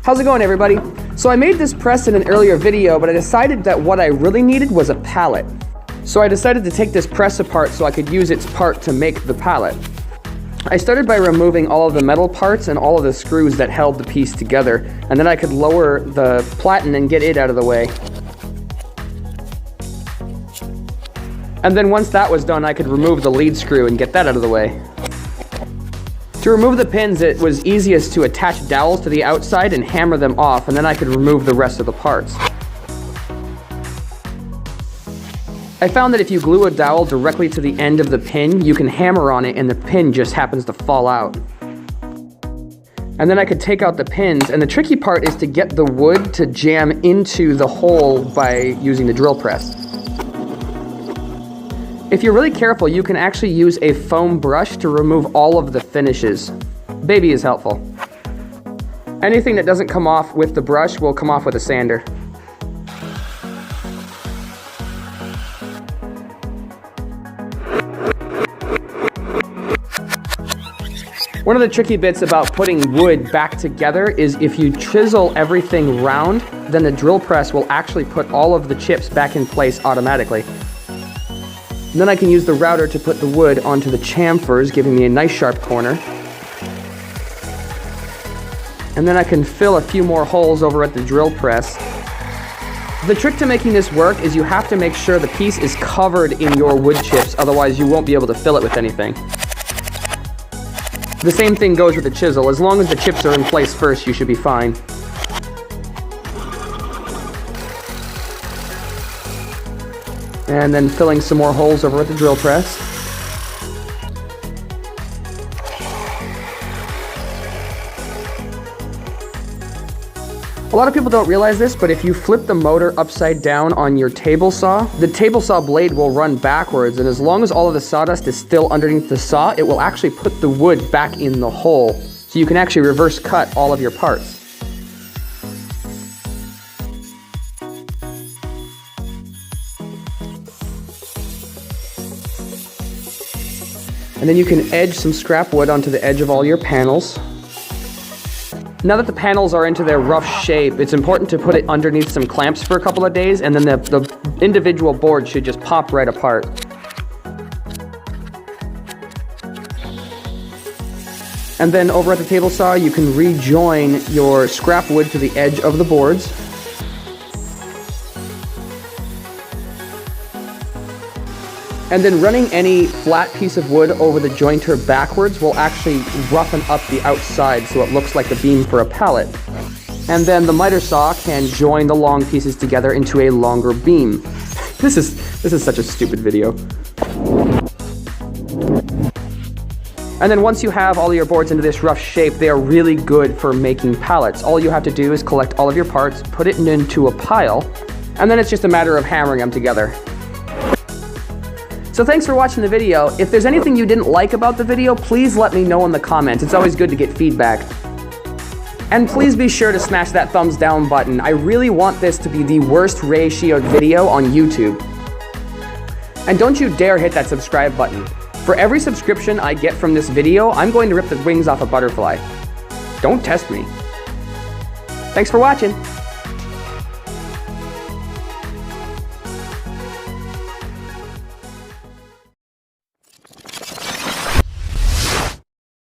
How's it going, everybody? So I made this press in an earlier video, but I decided that what I really needed was a pallet. So I decided to take this press apart so I could use its part to make the pallet. I started by removing all of the metal parts and all of the screws that held the piece together, and then I could lower the platen and get it out of the way. And then once that was done, I could remove the lead screw and get that out of the way. To remove the pins, it was easiest to attach dowels to the outside and hammer them off, and then I could remove the rest of the parts. I found that if you glue a dowel directly to the end of the pin, you can hammer on it and the pin just happens to fall out. And then I could take out the pins, and the tricky part is to get the wood to jam into the hole by using the drill press. If you're really careful, you can actually use a foam brush to remove all of the finishes. Baby is helpful. Anything that doesn't come off with the brush will come off with a sander. One of the tricky bits about putting wood back together is if you chisel everything round, then the drill press will actually put all of the chips back in place automatically. And then I can use the router to put the wood onto the chamfers, giving me a nice sharp corner. And then I can fill a few more holes over at the drill press. The trick to making this work is you have to make sure the piece is covered in your wood chips, otherwise you won't be able to fill it with anything. The same thing goes with the chisel. As long as the chips are in place first, you should be fine. And then filling some more holes over at the drill press. A lot of people don't realize this, but if you flip the motor upside down on your table saw, the table saw blade will run backwards, and as long as all of the sawdust is still underneath the saw, it will actually put the wood back in the hole. So you can actually reverse cut all of your parts. And then you can edge some scrap wood onto the edge of all your panels. Now that the panels are into their rough shape, it's important to put it underneath some clamps for a couple of days, and then the individual board should just pop right apart. And then over at the table saw, you can rejoin your scrap wood to the edge of the boards. And then running any flat piece of wood over the jointer backwards will actually roughen up the outside so it looks like a beam for a pallet. And then the miter saw can join the long pieces together into a longer beam. This is such a stupid video. And then once you have all of your boards into this rough shape, they are really good for making pallets. All you have to do is collect all of your parts, put it into a pile, and then it's just a matter of hammering them together. So thanks for watching the video. If there's anything you didn't like about the video, please let me know in the comments. It's always good to get feedback. And please be sure to smash that thumbs down button. I really want this to be the worst ratioed video on YouTube. And don't you dare hit that subscribe button. For every subscription I get from this video, I'm going to rip the wings off a butterfly. Don't test me. Thanks for watching.